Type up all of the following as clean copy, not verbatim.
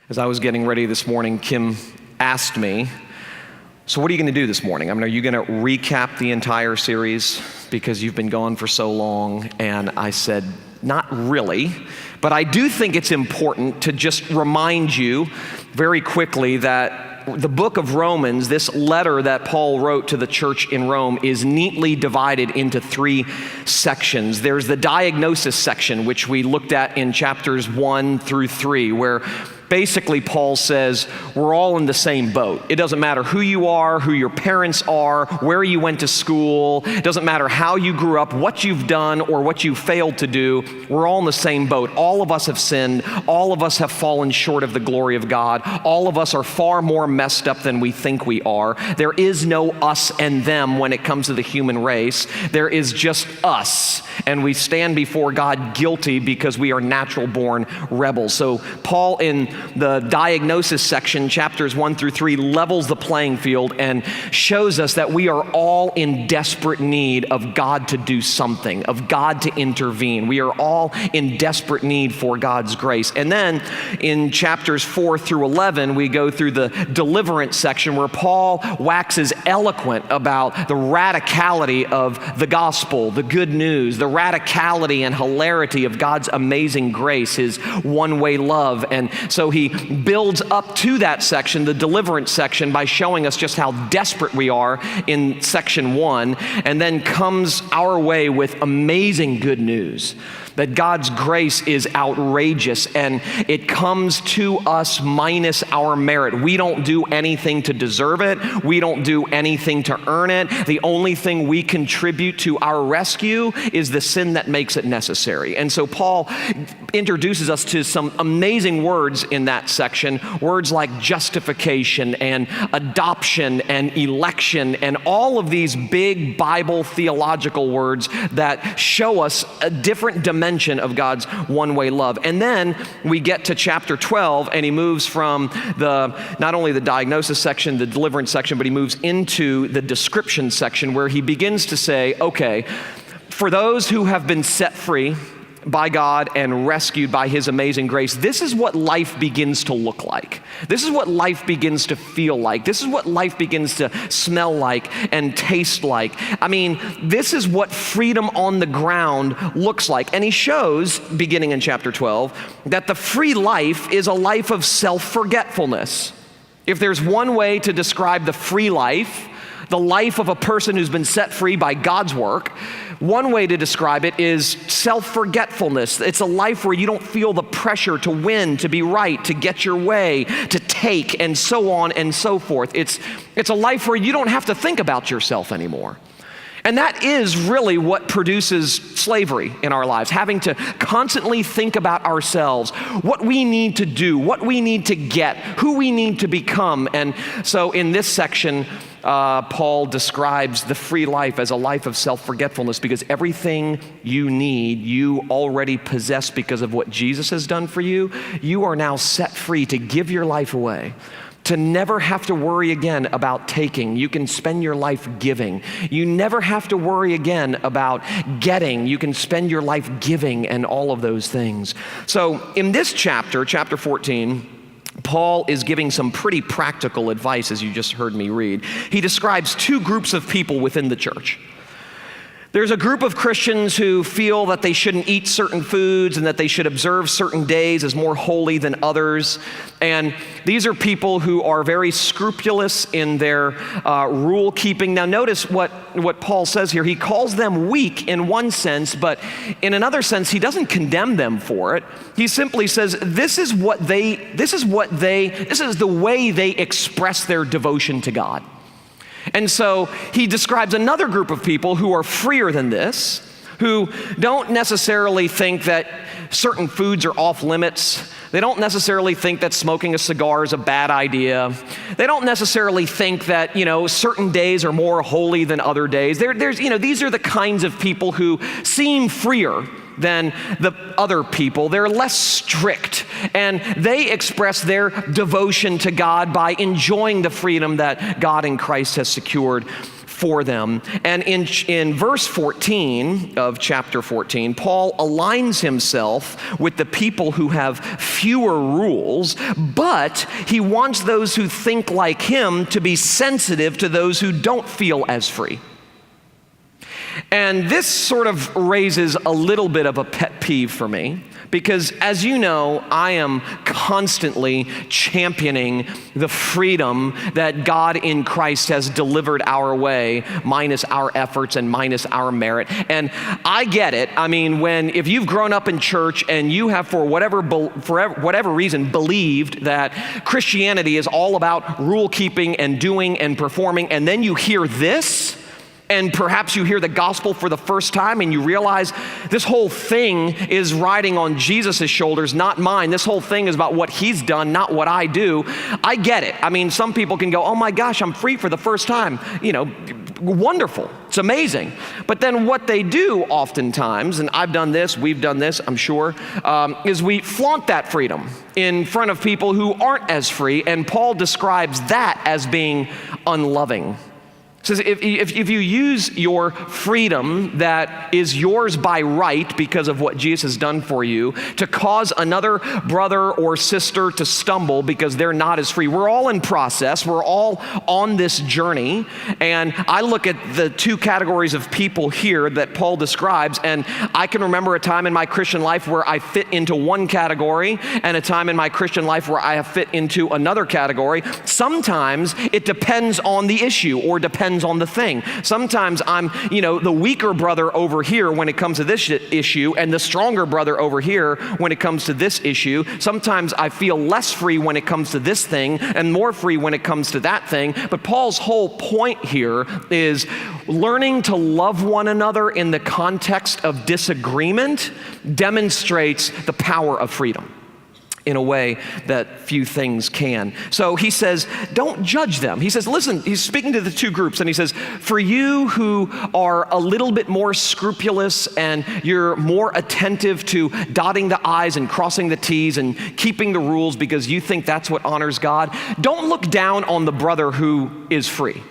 As I was getting ready this morning, Kim asked me, so what are you going to do this morning? I mean, are you going to recap the entire series because you've been gone for so long? And I said, not really, but I do think it's important to just remind you very quickly that the book of Romans, this letter that Paul wrote to the church in Rome, is neatly divided into three sections. There's the diagnosis section, which we looked at in chapters 1 through 3, where basically Paul says we're all in the same boat. It doesn't matter who you are, who your parents are, where you went to school. It doesn't matter how you grew up, what you've done, or what you failed to do. We're all in the same boat. All of us have sinned. All of us have fallen short of the glory of God. All of us are far more messed up than we think we are. There is no us and them when it comes to the human race. There is just us. And we stand before God guilty because we are natural-born rebels. So Paul, in the diagnosis section, chapters 1 through 3, levels the playing field and shows us that we are all in desperate need of God to do something, of God to intervene. We are all in desperate need for God's grace. And then in chapters 4 through 11, we go through the deliverance section where Paul waxes eloquent about the radicality of the gospel, the good news, the radicality and hilarity of God's amazing grace, his one-way love. And so he builds up to that section, the deliverance section, by showing us just how desperate we are in section 1, and then comes our way with amazing good news that God's grace is outrageous and it comes to us minus our merit. We don't do anything to deserve it. We don't do anything to earn it. The only thing we contribute to our rescue is the sin that makes it necessary. And so Paul introduces us to some amazing words in that section, words like justification and adoption and election and all of these big Bible theological words that show us a different dimension of God's one-way love. And then we get to chapter 12 and he moves from not only the diagnosis section, the deliverance section, but he moves into the description section where he begins to say, okay, for those who have been set free by God and rescued by his amazing grace, this is what life begins to look like. This is what life begins to feel like. This is what life begins to smell like and taste like. I mean, this is what freedom on the ground looks like. And he shows, beginning in chapter 12, that the free life is a life of self-forgetfulness. If there's one way to describe the free life, the life of a person who's been set free by God's work, one way to describe it is self-forgetfulness. It's a life where you don't feel the pressure to win, to be right, to get your way, to take, and so on and so forth. It's a life where you don't have to think about yourself anymore. And that is really what produces slavery in our lives, having to constantly think about ourselves, what we need to do, what we need to get, who we need to become. And so in this section, Paul describes the free life as a life of self-forgetfulness because everything you need, you already possess because of what Jesus has done for you. You are now set free to give your life away, to never have to worry again about taking. You can spend your life giving. You never have to worry again about getting. You can spend your life giving and all of those things. So in this chapter, chapter 14, Paul is giving some pretty practical advice, as you just heard me read. He describes two groups of people within the church. There's a group of Christians who feel that they shouldn't eat certain foods and that they should observe certain days as more holy than others. And these are people who are very scrupulous in their rule keeping. Now notice what Paul says here. He calls them weak in one sense, but in another sense, he doesn't condemn them for it. He simply says, this is the way they express their devotion to God. And so he describes another group of people who are freer than this, who don't necessarily think that certain foods are off limits. They don't necessarily think that smoking a cigar is a bad idea. They don't necessarily think that, certain days are more holy than other days. These are the kinds of people who seem freer than the other people. They're less strict, and they express their devotion to God by enjoying the freedom that God in Christ has secured for them. And in verse 14 of chapter 14, Paul aligns himself with the people who have fewer rules, but he wants those who think like him to be sensitive to those who don't feel as free. And this sort of raises a little bit of a pet peeve for me, because as you know, I am constantly championing the freedom that God in Christ has delivered our way, minus our efforts and minus our merit. And I get it. I mean, if you've grown up in church and you have for whatever reason believed that Christianity is all about rule keeping and doing and performing, and then you hear this, and perhaps you hear the gospel for the first time and you realize this whole thing is riding on Jesus' shoulders, not mine. This whole thing is about what he's done, not what I do. I get it. I mean, some people can go, oh my gosh, I'm free for the first time. You know, wonderful. It's amazing. But then what they do oftentimes, and I've done this, we've done this, I'm sure, is we flaunt that freedom in front of people who aren't as free. And Paul describes that as being unloving. Says if you use your freedom that is yours by right because of what Jesus has done for you to cause another brother or sister to stumble because they're not as free. We're all in process. We're all on this journey. And I look at the two categories of people here that Paul describes, and I can remember a time in my Christian life where I fit into one category and a time in my Christian life where I have fit into another category. Sometimes it depends on the issue or depends on the thing. Sometimes I'm, the weaker brother over here when it comes to this issue and the stronger brother over here when it comes to this issue. Sometimes I feel less free when it comes to this thing and more free when it comes to that thing. But Paul's whole point here is learning to love one another in the context of disagreement demonstrates the power of freedom in a way that few things can. So he says, don't judge them. He says, listen, he's speaking to the two groups, and he says, for you who are a little bit more scrupulous and you're more attentive to dotting the I's and crossing the T's and keeping the rules because you think that's what honors God, don't look down on the brother who is free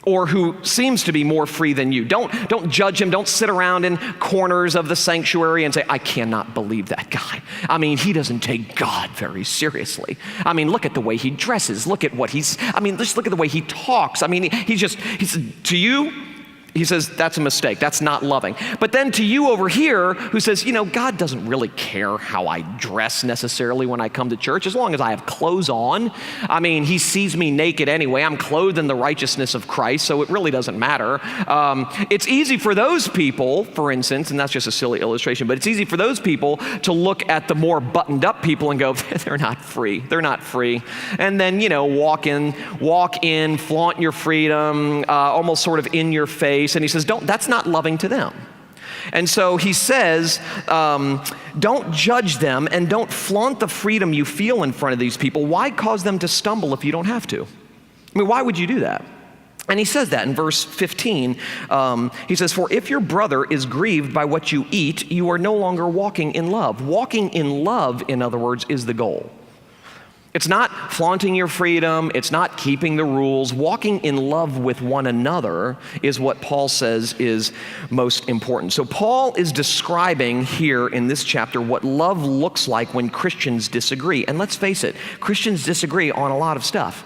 or who seems to be more free than you. Don't judge him. Don't sit around in corners of the sanctuary and say, I cannot believe that guy. I mean, he doesn't take God very seriously. I mean, look at the way he dresses. Look at what just look at the way he talks. I mean, he's to you, he says, that's a mistake. That's not loving. But then to you over here who says, God doesn't really care how I dress necessarily when I come to church, as long as I have clothes on. I mean, he sees me naked anyway. I'm clothed in the righteousness of Christ, so it really doesn't matter. It's easy for those people, for instance, and that's just a silly illustration, but it's easy for those people to look at the more buttoned up people and go, they're not free. They're not free. And then, walk in, flaunt your freedom, almost sort of in your face. And he says, that's not loving to them. And so he says, don't judge them and don't flaunt the freedom you feel in front of these people. Why cause them to stumble if you don't have to? I mean, why would you do that? And he says that in verse 15. He says, for if your brother is grieved by what you eat, you are no longer walking in love. Walking in love, in other words, is the goal. It's not flaunting your freedom. It's not keeping the rules. Walking in love with one another is what Paul says is most important. So Paul is describing here in this chapter what love looks like when Christians disagree. And let's face it, Christians disagree on a lot of stuff.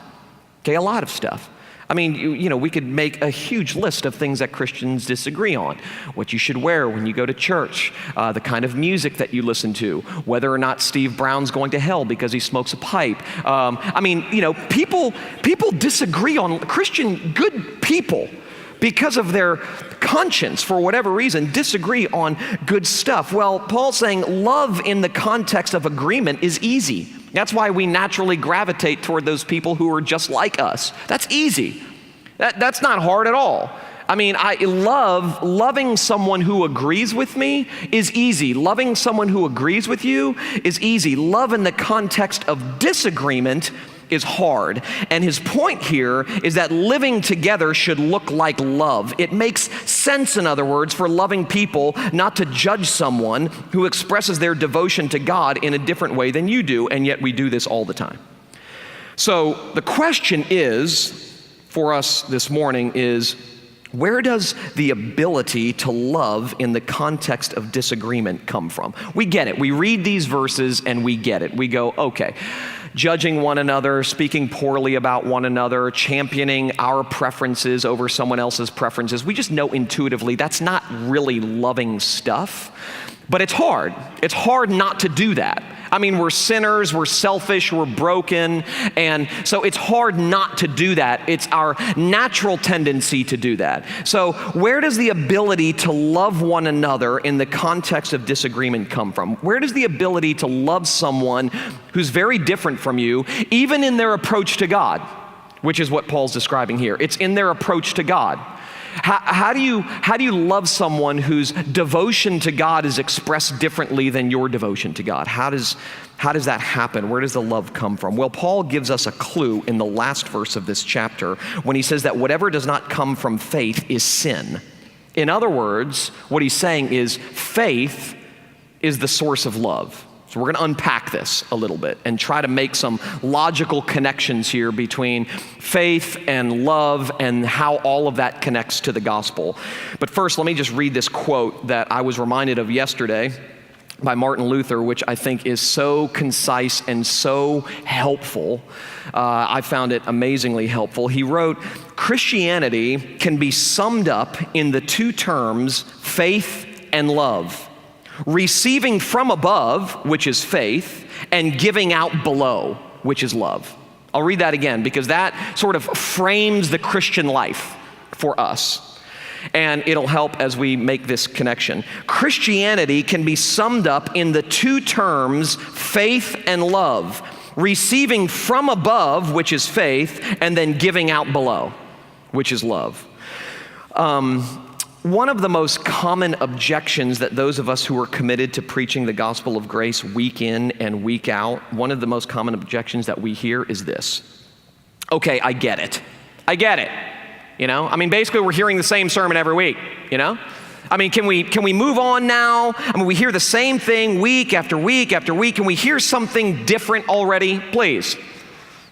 Okay, a lot of stuff. I mean, we could make a huge list of things that Christians disagree on. What you should wear when you go to church, the kind of music that you listen to, whether or not Steve Brown's going to hell because he smokes a pipe. People disagree on good people because of their conscience, for whatever reason, disagree on good stuff. Well, Paul's saying love in the context of agreement is easy. That's why we naturally gravitate toward those people who are just like us. That's easy. That's not hard at all. I mean, loving someone who agrees with me is easy. Loving someone who agrees with you is easy. Love in the context of disagreement is hard. And his point here is that living together should look like love. It makes sense, in other words, for loving people not to judge someone who expresses their devotion to God in a different way than you do, and yet we do this all the time. So the question is, for us this morning, is where does the ability to love in the context of disagreement come from? We get it. We read these verses and we get it. We go, okay, judging one another, speaking poorly about one another, championing our preferences over someone else's preferences. We just know intuitively that's not really loving stuff, but it's hard. It's hard not to do that. I mean, we're sinners, we're selfish, we're broken, and so it's hard not to do that. It's our natural tendency to do that. So where does the ability to love one another in the context of disagreement come from? Where does the ability to love someone who's very different from you, even in their approach to God, which is what Paul's describing here? It's in their approach to God. How do you love someone whose devotion to God is expressed differently than your devotion to God? How does that happen? Where does the love come from? Well, Paul gives us a clue in the last verse of this chapter when he says that whatever does not come from faith is sin. In other words, what he's saying is faith is the source of love. So we're going to unpack this a little bit and try to make some logical connections here between faith and love and how all of that connects to the gospel. But first, let me just read this quote that I was reminded of yesterday by Martin Luther, which I think is so concise and so helpful. I found it amazingly helpful. He wrote, "Christianity can be summed up in the two terms faith and love. Receiving from above, which is faith, and giving out below, which is love." I'll read that again because that sort of frames the Christian life for us. And it'll help as we make this connection. Christianity can be summed up in the two terms faith and love. Receiving from above, which is faith, and then giving out below, which is love. One of the most common objections that those of us who are committed to preaching the gospel of grace week in and week out, one of the most common objections that we hear is this. Okay, I get it. You know, I mean, basically we're hearing the same sermon every week, you know? I mean, can we move on now? I mean, we hear the same thing week after week after week. Can we hear something different already, please?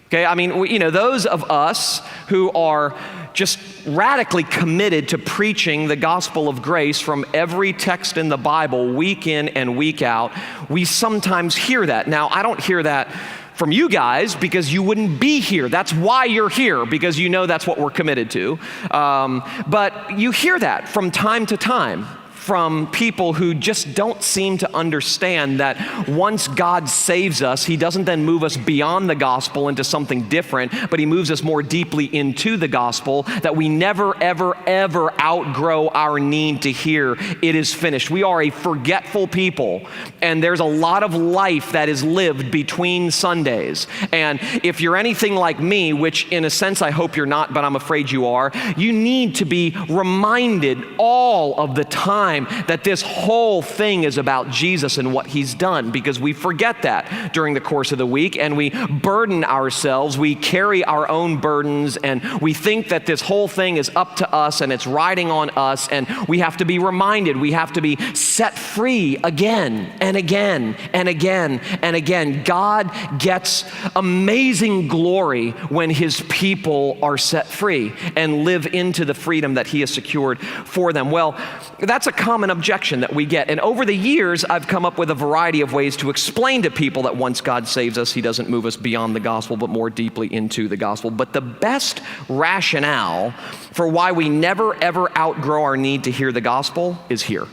Okay, I mean, those of us who are just radically committed to preaching the gospel of grace from every text in the Bible week in and week out, we sometimes hear that. Now, I don't hear that from you guys because you wouldn't be here. That's why you're here, because you know that's what we're committed to. But you hear that from time to time from people who just don't seem to understand that once God saves us, he doesn't then move us beyond the gospel into something different, but he moves us more deeply into the gospel, that we never, ever, ever outgrow our need to hear it is finished. We are a forgetful people, and there's a lot of life that is lived between Sundays. And if you're anything like me, which in a sense I hope you're not, but I'm afraid you are, you need to be reminded all of the time that this whole thing is about Jesus and what he's done, because we forget that during the course of the week and we burden ourselves, we carry our own burdens, and we think that this whole thing is up to us and it's riding on us, and we have to be reminded, we have to be set free again and again and again and again. God gets amazing glory when his people are set free and live into the freedom that he has secured for them. Well, that's a common objection that we get. And over the years, I've come up with a variety of ways to explain to people that once God saves us, he doesn't move us beyond the gospel, but more deeply into the gospel. But the best rationale for why we never, ever outgrow our need to hear the gospel is here.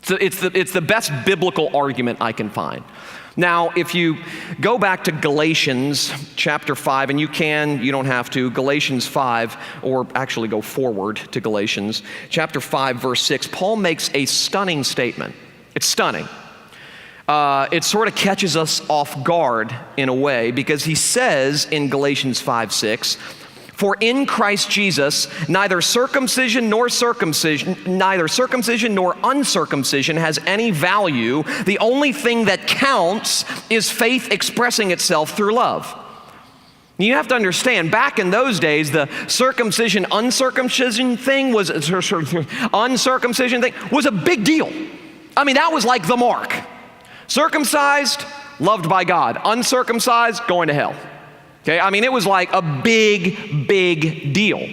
So it's the best biblical argument I can find. Now, if you go back to Galatians chapter 5, and you don't have to, Galatians 5, or actually go forward to Galatians chapter 5, verse 6, Paul makes a stunning statement. It's stunning. It sort of catches us off guard in a way, because he says in Galatians 5:6, "For in Christ Jesus, neither circumcision nor uncircumcision has any value. The only thing that counts is faith expressing itself through love." You have to understand, back in those days, the circumcision, uncircumcision thing was a big deal. I mean, that was like the mark. Circumcised, loved by God. Uncircumcised, going to hell. Okay, I mean, it was like a big, big deal.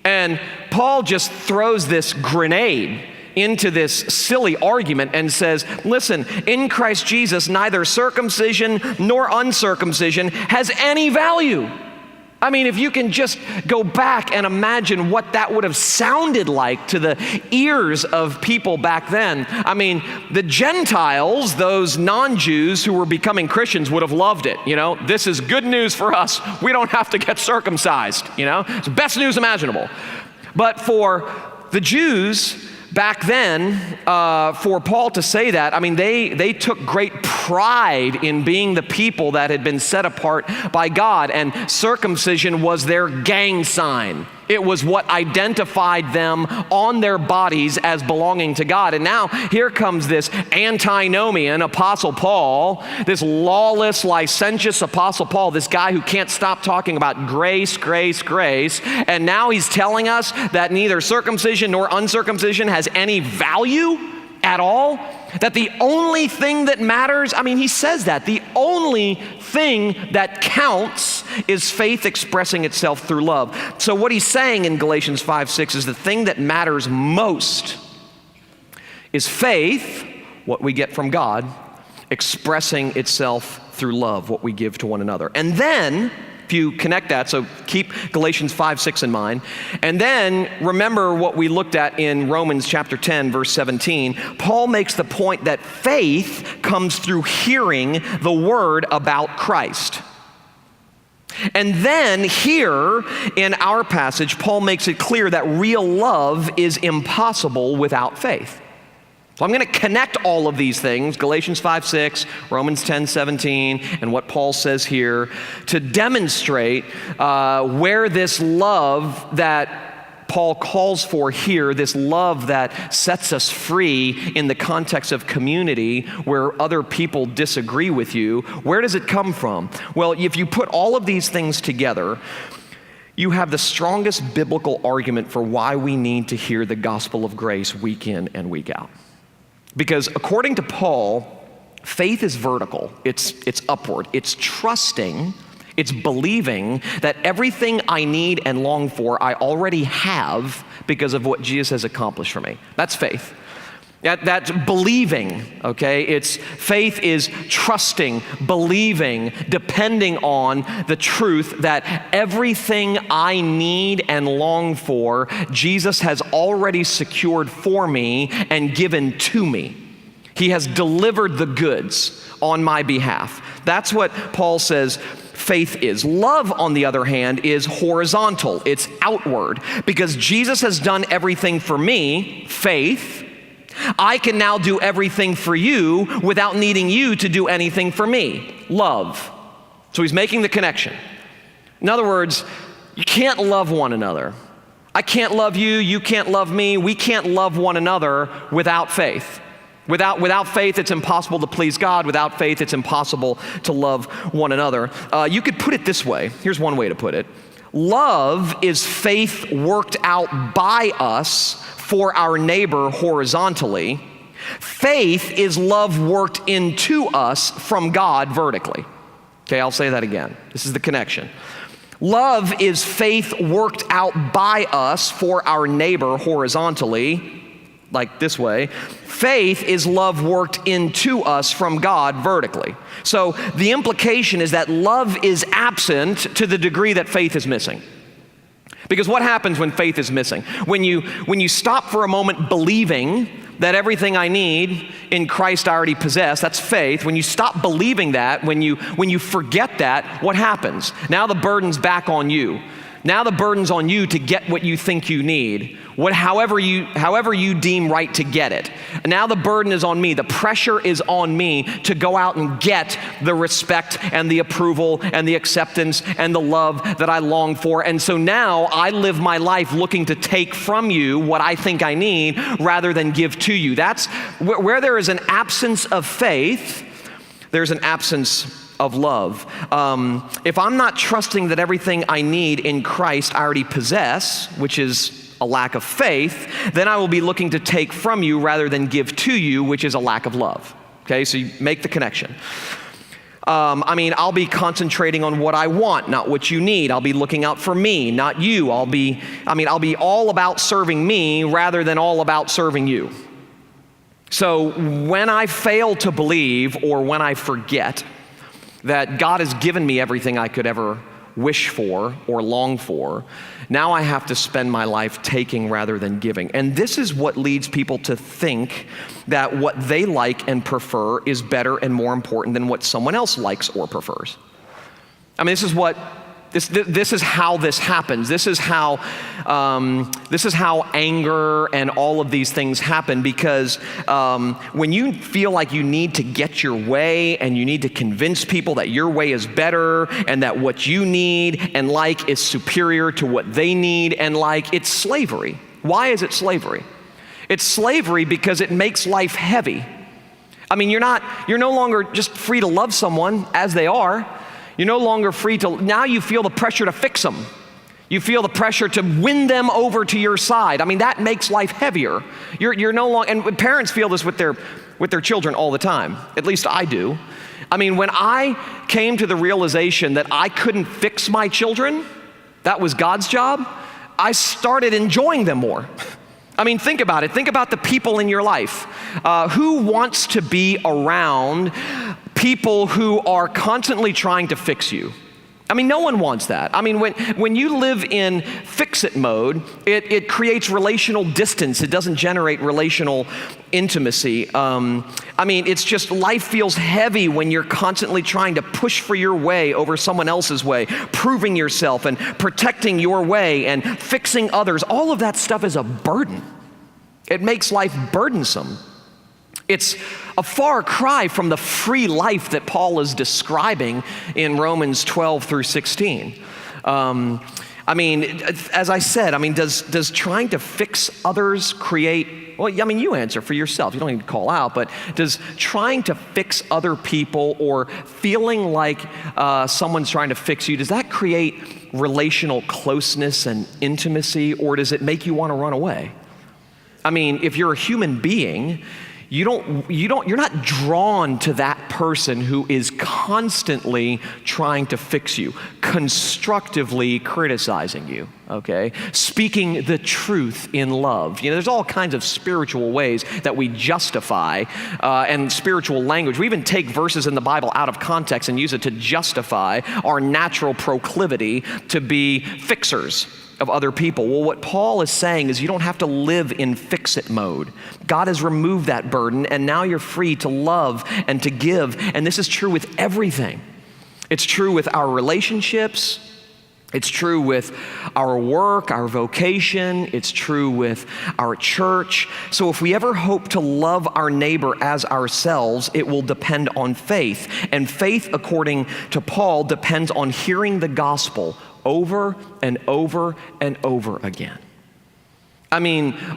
And Paul just throws this grenade into this silly argument and says, listen, in Christ Jesus, neither circumcision nor uncircumcision has any value. I mean, if you can just go back and imagine what that would have sounded like to the ears of people back then. I mean, the Gentiles, those non-Jews who were becoming Christians, would have loved it. You know, this is good news for us. We don't have to get circumcised. You know, it's the best news imaginable. But for the Jews back then, for Paul to say that, I mean, they took great pride in being the people that had been set apart by God, and circumcision was their gang sign. It was what identified them on their bodies as belonging to God. And now here comes this antinomian Apostle Paul, this lawless, licentious Apostle Paul, this guy who can't stop talking about grace, grace, grace. And now he's telling us that neither circumcision nor uncircumcision has any value at all. That the only thing that matters, I mean, he says that, the only thing that counts is faith expressing itself through love. So what he's saying in Galatians 5:6 is the thing that matters most is faith, what we get from God, expressing itself through love, what we give to one another. And then, if you connect that, so keep Galatians 5:6 in mind, and then remember what we looked at in Romans chapter 10, verse 17. Paul makes the point that faith comes through hearing the word about Christ. And then here in our passage, Paul makes it clear that real love is impossible without faith. So I'm going to connect all of these things, Galatians 5:6, Romans 10:17, and what Paul says here, to demonstrate where this love that Paul calls for here, this love that sets us free in the context of community where other people disagree with you, where does it come from? Well, if you put all of these things together, you have the strongest biblical argument for why we need to hear the gospel of grace week in and week out. Because according to Paul, faith is vertical, it's upward, it's trusting, it's believing that everything I need and long for I already have because of what Jesus has accomplished for me. That's faith. That's believing, okay? Faith is trusting, believing, depending on the truth that everything I need and long for, Jesus has already secured for me and given to me. He has delivered the goods on my behalf. That's what Paul says faith is. Love, on the other hand, is horizontal. It's outward. Because Jesus has done everything for me, faith, I can now do everything for you without needing you to do anything for me. Love. So he's making the connection. In other words, you can't love one another. I can't love you, you can't love me, we can't love one another without faith. Without faith, it's impossible to please God. Without faith, it's impossible to love one another. You could put it this way. Here's one way to put it. Love is faith worked out by us for our neighbor horizontally. Faith is love worked into us from God vertically. Okay, I'll say that again. This is the connection. Love is faith worked out by us for our neighbor horizontally, like this way. Faith is love worked into us from God vertically. So the implication is that love is absent to the degree that faith is missing. Because what happens when faith is missing? When you stop for a moment believing that everything I need in Christ I already possess, that's faith. When you stop believing that, when you forget that, what happens? Now the burden's back on you. Now the burden's on you to get what you think you need, however you deem right to get it. Now the burden is on me. The pressure is on me to go out and get the respect and the approval and the acceptance and the love that I long for. And so now I live my life looking to take from you what I think I need rather than give to you. That's where there is an absence of faith, there's an absence of love. If I'm not trusting that everything I need in Christ I already possess, which is a lack of faith, then I will be looking to take from you rather than give to you, which is a lack of love. Okay, so you make the connection. I'll be concentrating on what I want, not what you need. I'll be looking out for me, not you. I'll be all about serving me rather than all about serving you. So when I fail to believe or when I forget that God has given me everything I could ever wish for or long for, now I have to spend my life taking rather than giving. And this is what leads people to think that what they like and prefer is better and more important than what someone else likes or prefers. This is how this happens. This is how anger and all of these things happen, because when you feel like you need to get your way and you need to convince people that your way is better and that what you need and like is superior to what they need and like, it's slavery. Why is it slavery? It's slavery because it makes life heavy. You're no longer just free to love someone as they are. You're no longer free to, now you feel the pressure to fix them. You feel the pressure to win them over to your side. That makes life heavier. You're no longer, and parents feel this with their children all the time. At least I do. When I came to the realization that I couldn't fix my children, that was God's job, I started enjoying them more. Think about it. Think about the people in your life. Who wants to be around people who are constantly trying to fix you? No one wants that. When you live in fix-it mode, it creates relational distance. It doesn't generate relational intimacy. It's just life feels heavy when you're constantly trying to push for your way over someone else's way, proving yourself and protecting your way and fixing others. All of that stuff is a burden. It makes life burdensome. It's a far cry from the free life that Paul is describing in Romans 12 through 16. As I said, does trying to fix others create, you answer for yourself. You don't need to call out, but does trying to fix other people or feeling like someone's trying to fix you, does that create relational closeness and intimacy, or does it make you want to run away? If you're a human being, you're not drawn to that person who is constantly trying to fix you, constructively criticizing you, okay? Speaking the truth in love. There's all kinds of spiritual ways that we justify and spiritual language. We even take verses in the Bible out of context and use it to justify our natural proclivity to be fixers of other people. Well, what Paul is saying is you don't have to live in fix-it mode. God has removed that burden, and now you're free to love and to give. And this is true with everything. It's true with our relationships. It's true with our work, our vocation. It's true with our church. So if we ever hope to love our neighbor as ourselves, it will depend on faith. And faith, according to Paul, depends on hearing the gospel over and over and over again.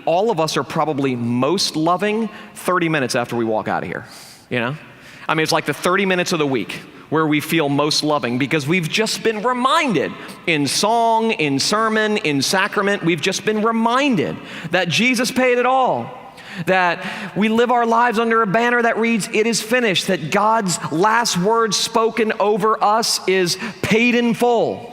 All of us are probably most loving 30 minutes after we walk out of here, It's like the 30 minutes of the week where we feel most loving because we've just been reminded in song, in sermon, in sacrament, we've just been reminded that Jesus paid it all. That we live our lives under a banner that reads, "It is finished," that God's last word spoken over us is paid in full.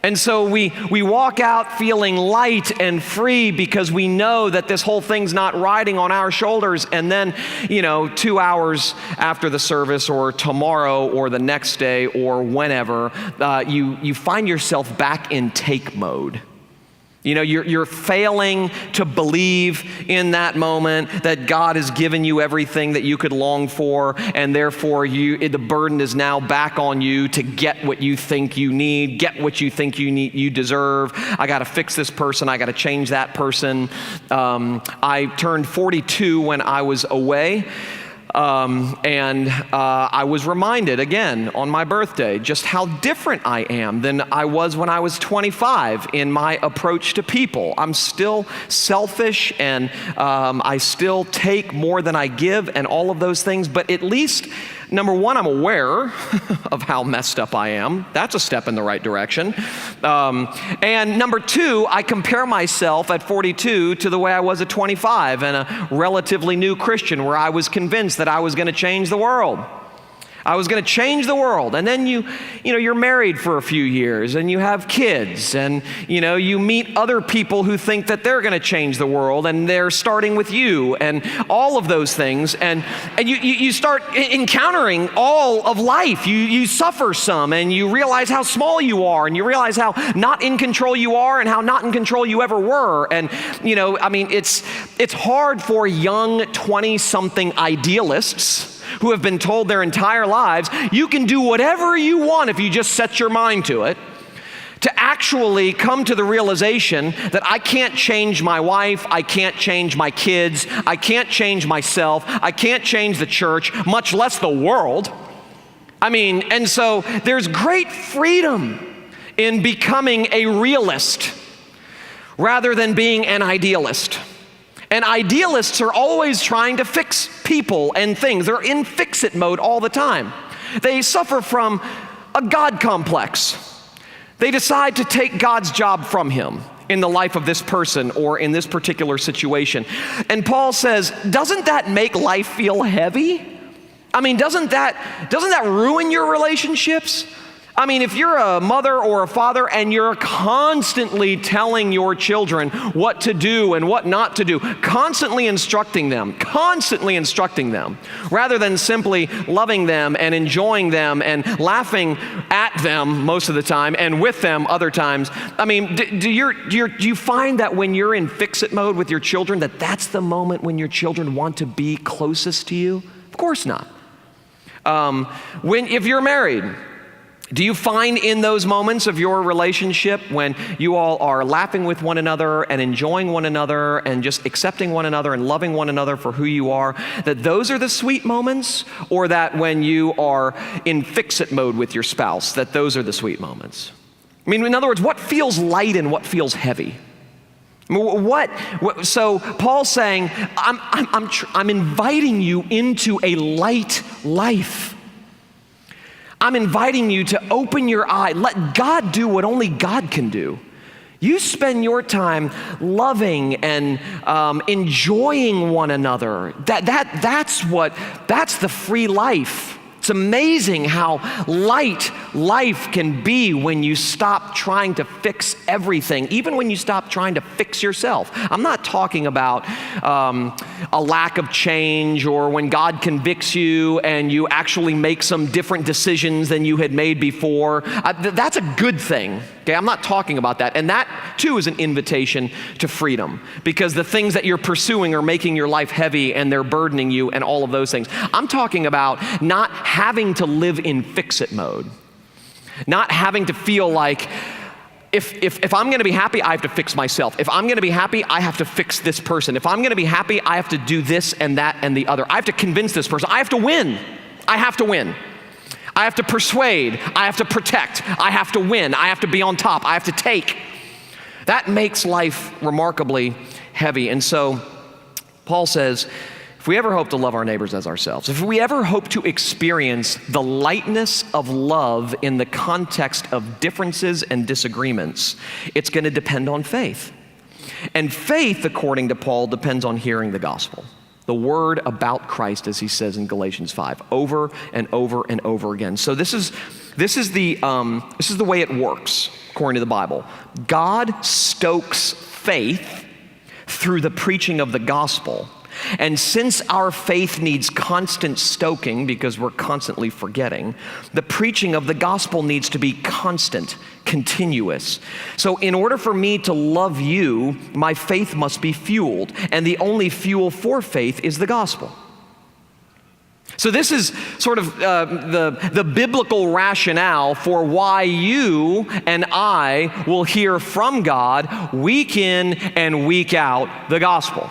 And so we walk out feeling light and free because we know that this whole thing's not riding on our shoulders. And then, 2 hours after the service or tomorrow or the next day or whenever, you find yourself back in take mode. You're failing to believe in that moment that God has given you everything that you could long for, and therefore the burden is now back on you to get what you think you need, get what you think you deserve. I got to fix this person. I got to change that person. I turned 42 when I was away. I was reminded again on my birthday just how different I am than I was when I was 25 in my approach to people. I'm still selfish and I still take more than I give and all of those things, but at least number one, I'm aware of how messed up I am. That's a step in the right direction. And number two, I compare myself at 42 to the way I was at 25 and a relatively new Christian where I was convinced that I was going to change the world. I was going to change the world. And then you're married for a few years and you have kids and, you meet other people who think that they're going to change the world and they're starting with you and all of those things. And you start encountering all of life. You suffer some and you realize how small you are and you realize how not in control you are and how not in control you ever were. And, it's hard for young 20-something idealists who have been told their entire lives, you can do whatever you want if you just set your mind to it, to actually come to the realization that I can't change my wife, I can't change my kids, I can't change myself, I can't change the church, much less the world. And so there's great freedom in becoming a realist rather than being an idealist. And idealists are always trying to fix people and things. They're in fix-it mode all the time. They suffer from a God complex. They decide to take God's job from him in the life of this person or in this particular situation. And Paul says, doesn't that make life feel heavy? Doesn't that ruin your relationships? If you're a mother or a father and you're constantly telling your children what to do and what not to do, constantly instructing them, rather than simply loving them and enjoying them and laughing at them most of the time and with them other times, do you find that when you're in fix-it mode with your children, that's the moment when your children want to be closest to you? Of course not. If you're married, do you find in those moments of your relationship when you all are laughing with one another and enjoying one another and just accepting one another and loving one another for who you are, that those are the sweet moments? Or that when you are in fix-it mode with your spouse, that those are the sweet moments? In other words, what feels light and what feels heavy? So Paul's saying, I'm inviting you into a light life. I'm inviting you to open your eye. Let God do what only God can do. You spend your time loving and enjoying one another. That's the free life. It's amazing how light life can be when you stop trying to fix everything, even when you stop trying to fix yourself. I'm not talking about a lack of change or when God convicts you and you actually make some different decisions than you had made before. That's a good thing. Okay, I'm not talking about that. And that too is an invitation to freedom, because the things that you're pursuing are making your life heavy and they're burdening you and all of those things. I'm talking about not having to live in fix-it mode, not having to feel like if I'm going to be happy, I have to fix myself. If I'm going to be happy, I have to fix this person. If I'm going to be happy, I have to do this and that and the other. I have to convince this person. I have to win. I have to win. I have to persuade, I have to protect, I have to win, I have to be on top, I have to take. That makes life remarkably heavy. And so Paul says, if we ever hope to love our neighbors as ourselves, if we ever hope to experience the lightness of love in the context of differences and disagreements, it's going to depend on faith. And faith, according to Paul, depends on hearing the gospel. The word about Christ, as he says in Galatians 5, over and over and over again. So this is the way it works, according to the Bible. God stokes faith through the preaching of the gospel. And since our faith needs constant stoking because we're constantly forgetting, the preaching of the gospel needs to be constant, continuous. So in order for me to love you, my faith must be fueled. And the only fuel for faith is the gospel. So this is sort of the biblical rationale for why you and I will hear from God week in and week out the gospel.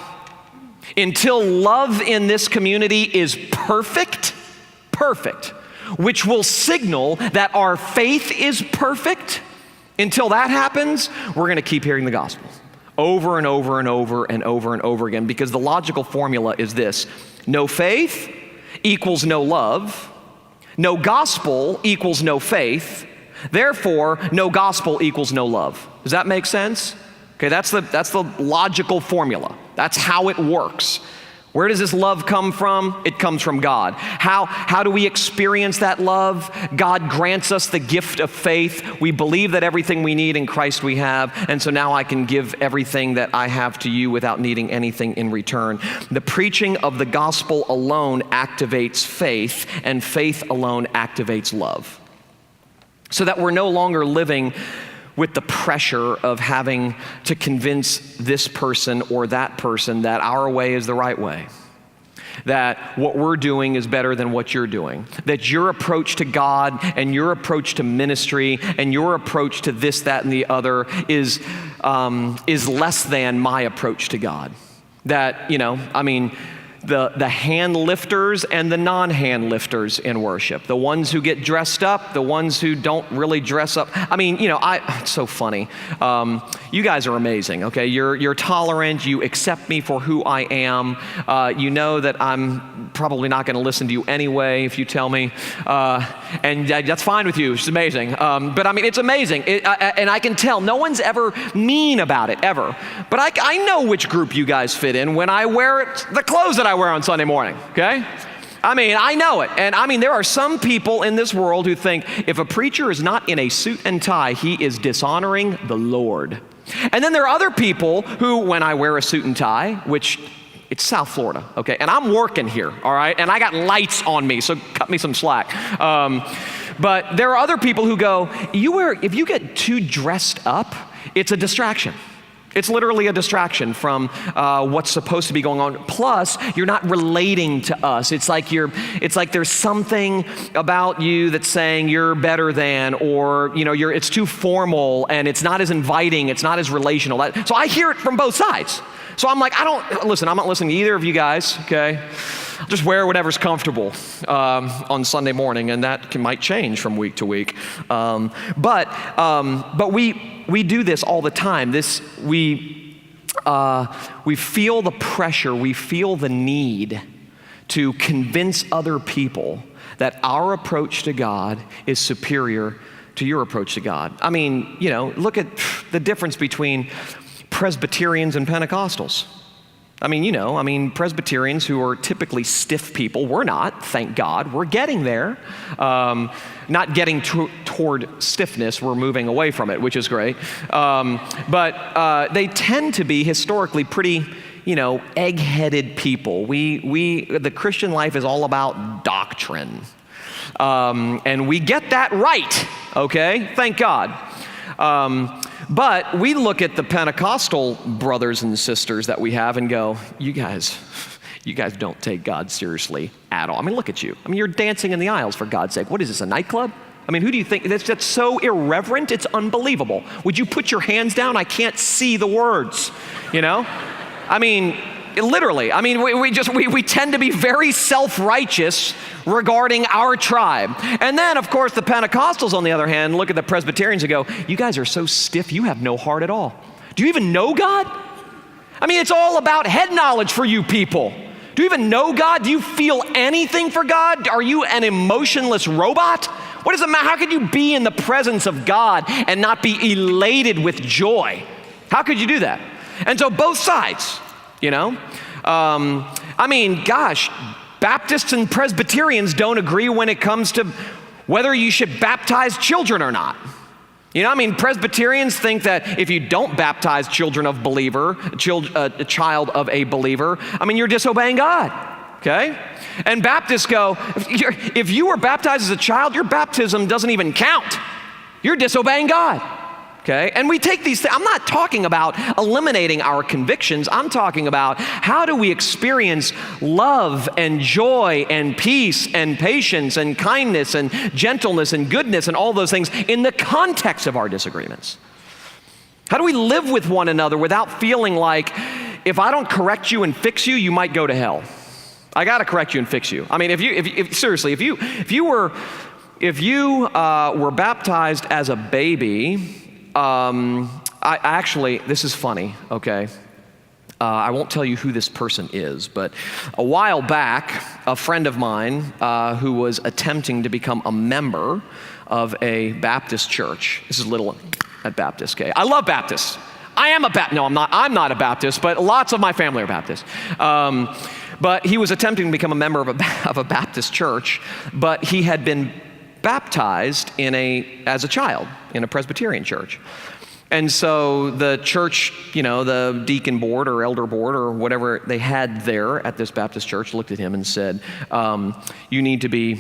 Until love in this community is perfect, which will signal that our faith is perfect, until that happens, we're going to keep hearing the gospel over and over and over and over and over again, because the logical formula is this: no faith equals no love, No gospel equals no faith. Therefore, no gospel equals no love. Does that make sense? Okay, that's the logical formula. That's how it works. Where does this love come from? It comes from God. How do we experience that love? God grants us the gift of faith. We believe that everything we need in Christ we have, and so now I can give everything that I have to you without needing anything in return. The preaching of the gospel alone activates faith, and faith alone activates love. So that we're no longer living with the pressure of having to convince this person or that person that our way is the right way, that what we're doing is better than what you're doing, that your approach to God and your approach to ministry and your approach to this, that, and the other is less than my approach to God. That, the hand lifters and the non-hand lifters in worship, the ones who get dressed up, the ones who don't really dress up. It's so funny. You guys are amazing, okay? You're tolerant, you accept me for who I am. You know that I'm probably not gonna listen to you anyway if you tell me, and that's fine with you, it's amazing. But it's amazing, and I can tell no one's ever mean about it, ever. But I know which group you guys fit in when I wear the clothes that I wear on Sunday morning, okay? I know it. And there are some people in this world who think if a preacher is not in a suit and tie, he is dishonoring the Lord. And then there are other people who, when I wear a suit and tie, which it's South Florida, okay? And I'm working here, all right? And I got lights on me, so cut me some slack. But there are other people who go, if you get too dressed up, it's a distraction. It's literally a distraction from what's supposed to be going on. Plus, you're not relating to us. It's like there's something about you that's saying you're better than, or it's too formal and it's not as inviting. It's not as relational. So I hear it from both sides. So I'm like, I'm not listening to either of you guys. Okay, I'll just wear whatever's comfortable on Sunday morning, and that might change from week to week. But we do this all the time. We feel the pressure, we feel the need to convince other people that our approach to God is superior to your approach to God. Look at the difference between Presbyterians and Pentecostals. Presbyterians, who are typically stiff people, we're not, thank God. We're getting there. Not getting toward stiffness, we're moving away from it, which is great. But they tend to be historically pretty, egg-headed people. The Christian life is all about doctrine. And we get that right, okay? Thank God. But we look at the Pentecostal brothers and sisters that we have and go, you guys don't take God seriously at all. Look at you. You're dancing in the aisles, for God's sake. What is this, a nightclub? Who do you think? That's so irreverent, it's unbelievable. Would you put your hands down? I can't see the words, Literally, we tend to be very self-righteous regarding our tribe. And then, of course, the Pentecostals, on the other hand, look at the Presbyterians and go, you guys are so stiff, you have no heart at all. Do you even know God? It's all about head knowledge for you people. Do you even know God? Do you feel anything for God? Are you an emotionless robot? What does it matter? How could you be in the presence of God and not be elated with joy? How could you do that? And so both sides. Baptists and Presbyterians don't agree when it comes to whether you should baptize children or not. Presbyterians think that if you don't baptize children of a child of a believer, you're disobeying God, okay? And Baptists go, if you were baptized as a child, your baptism doesn't even count. You're disobeying God. Okay? And we take these things, I'm not talking about eliminating our convictions. I'm talking about how do we experience love and joy and peace and patience and kindness and gentleness and goodness and all those things in the context of our disagreements. How do we live with one another without feeling like if I don't correct you and fix you, you might go to hell? I got to correct you and fix you. If you were baptized as a baby, this is funny, okay? I won't tell you who this person is, but a while back, a friend of mine who was attempting to become a member of a Baptist church. This is little at Baptist, okay? I love Baptists. I am a Baptist. No, I'm not a Baptist, but lots of my family are Baptists. But he was attempting to become a member of a Baptist church, but he had been baptized as a child in a Presbyterian church. And so the church, the deacon board or elder board or whatever they had there at this Baptist church looked at him and said, you need to be,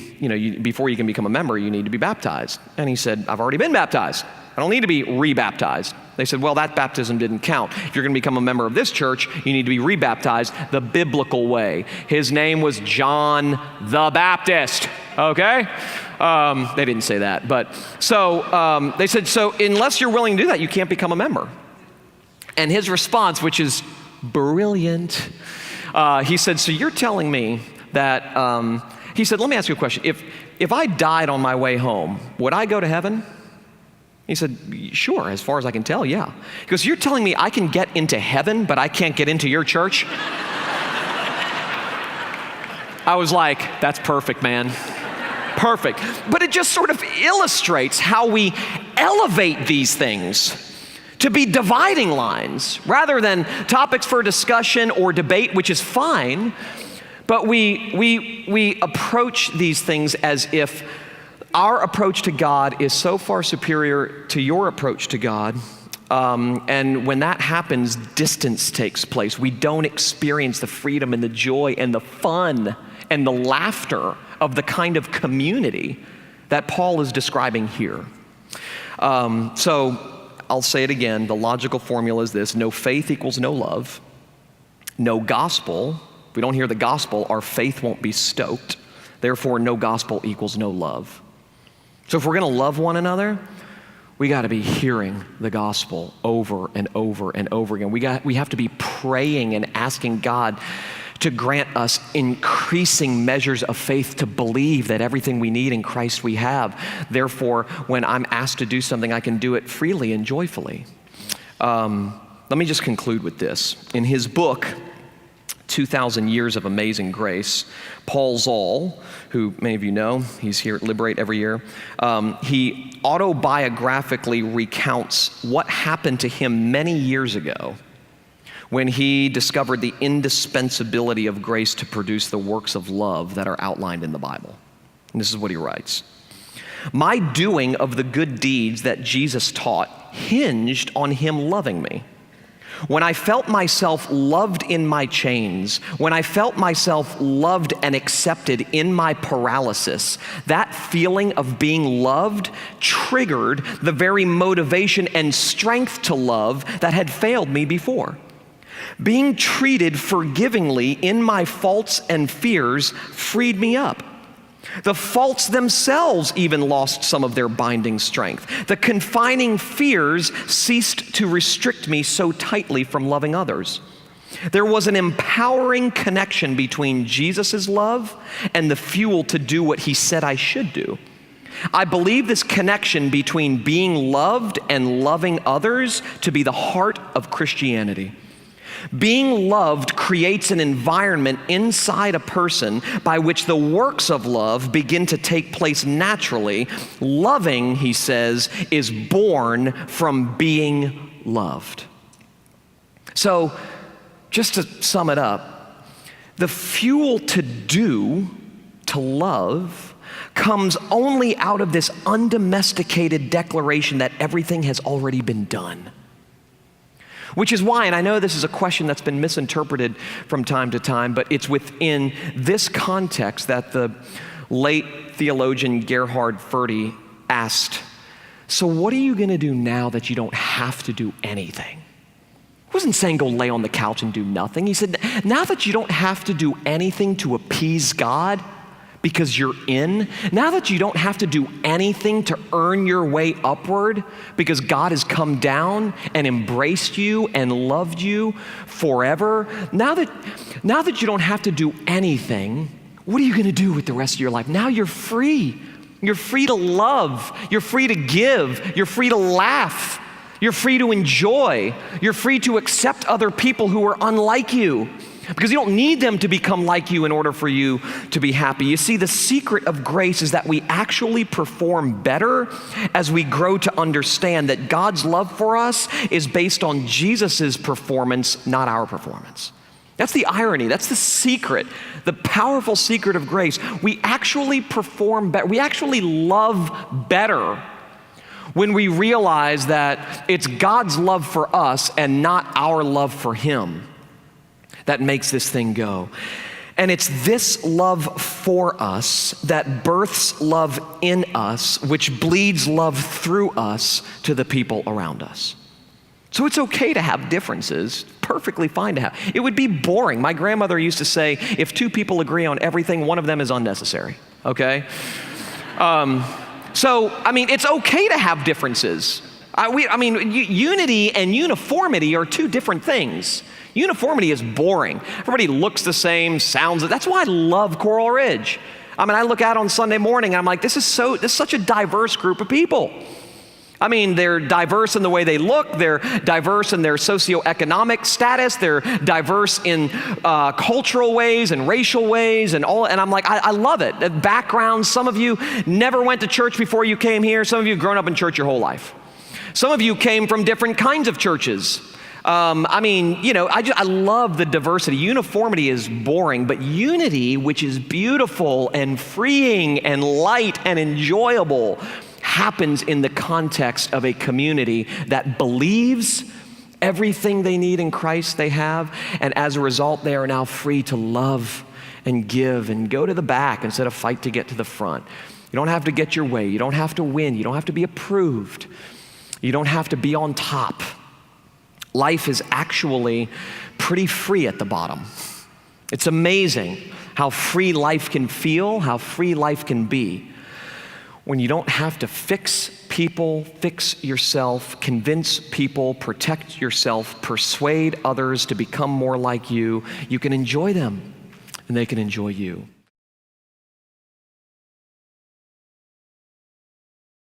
before you can become a member, you need to be baptized. And he said, I've already been baptized. I don't need to be rebaptized. They said, well, that baptism didn't count. If you're going to become a member of this church, you need to be rebaptized the biblical way. His name was John the Baptist, okay? They didn't say that, but so they said, so unless you're willing to do that, you can't become a member. And his response, which is brilliant, he said, so you're telling me that, he said, let me ask you a question. If I died on my way home, would I go to heaven? He said, sure, as far as I can tell, yeah. He goes, you're telling me I can get into heaven, but I can't get into your church? I was like, that's perfect, man. Perfect. But it just sort of illustrates how we elevate these things to be dividing lines rather than topics for discussion or debate, which is fine. But we approach these things as if our approach to God is so far superior to your approach to God. And when that happens, distance takes place. We don't experience the freedom and the joy and the fun and the laughter of the kind of community that Paul is describing here. So I'll say it again. The logical formula is this: no faith equals no love. No gospel. If we don't hear the gospel, our faith won't be stoked. Therefore, no gospel equals no love. So if we're going to love one another, we got to be hearing the gospel over and over and over again. We have to be praying and asking God to grant us increasing measures of faith to believe that everything we need in Christ we have. Therefore, when I'm asked to do something, I can do it freely and joyfully. Let me just conclude with this. In his book, 2,000 Years of Amazing Grace, Paul Zoll, who many of you know, he's here at Liberate every year, he autobiographically recounts what happened to him many years ago when he discovered the indispensability of grace to produce the works of love that are outlined in the Bible. And this is what he writes. My doing of the good deeds that Jesus taught hinged on him loving me. When I felt myself loved in my chains, when I felt myself loved and accepted in my paralysis, that feeling of being loved triggered the very motivation and strength to love that had failed me before. Being treated forgivingly in my faults and fears freed me up. The faults themselves even lost some of their binding strength. The confining fears ceased to restrict me so tightly from loving others. There was an empowering connection between Jesus' love and the fuel to do what he said I should do. I believe this connection between being loved and loving others to be the heart of Christianity. Being loved creates an environment inside a person by which the works of love begin to take place naturally. Loving, he says, is born from being loved. So, just to sum it up, the fuel to do, to love, comes only out of this undomesticated declaration that everything has already been done. Which is why, and I know this is a question that's been misinterpreted from time to time, but it's within this context that the late theologian Gerhard Forde asked, so what are you going to do now that you don't have to do anything? He wasn't saying go lay on the couch and do nothing. He said, now that you don't have to do anything to appease God, because you're in, now that you don't have to do anything to earn your way upward because God has come down and embraced you and loved you forever, now that you don't have to do anything, what are you going to do with the rest of your life? Now you're free. You're free to love. You're free to give. You're free to laugh. You're free to enjoy. You're free to accept other people who are unlike you, because you don't need them to become like you in order for you to be happy. You see, the secret of grace is that we actually perform better as we grow to understand that God's love for us is based on Jesus' performance, not our performance. That's the irony. That's the secret, the powerful secret of grace. We actually perform better. We actually love better when we realize that it's God's love for us and not our love for Him that makes this thing go. And it's this love for us that births love in us, which bleeds love through us to the people around us. So it's okay to have differences, perfectly fine to have. It would be boring. My grandmother used to say, if two people agree on everything, one of them is unnecessary, okay? It's okay to have differences. Unity and uniformity are two different things. Uniformity is boring. Everybody looks the same, that's why I love Coral Ridge. I look out on Sunday morning and I'm like, this is such a diverse group of people. They're diverse in the way they look, they're diverse in their socioeconomic status, they're diverse in cultural ways and racial ways and all, and I'm like, I love it. The backgrounds, some of you never went to church before you came here, some of you have grown up in church your whole life. Some of you came from different kinds of churches. I love the diversity. Uniformity is boring, but unity, which is beautiful and freeing and light and enjoyable, happens in the context of a community that believes everything they need in Christ they have, and as a result, they are now free to love and give and go to the back instead of fight to get to the front. You don't have to get your way. You don't have to win. You don't have to be approved. You don't have to be on top. Life is actually pretty free at the bottom. It's amazing how free life can feel, how free life can be, when you don't have to fix people, fix yourself, convince people, protect yourself, persuade others to become more like you. You can enjoy them, and they can enjoy you.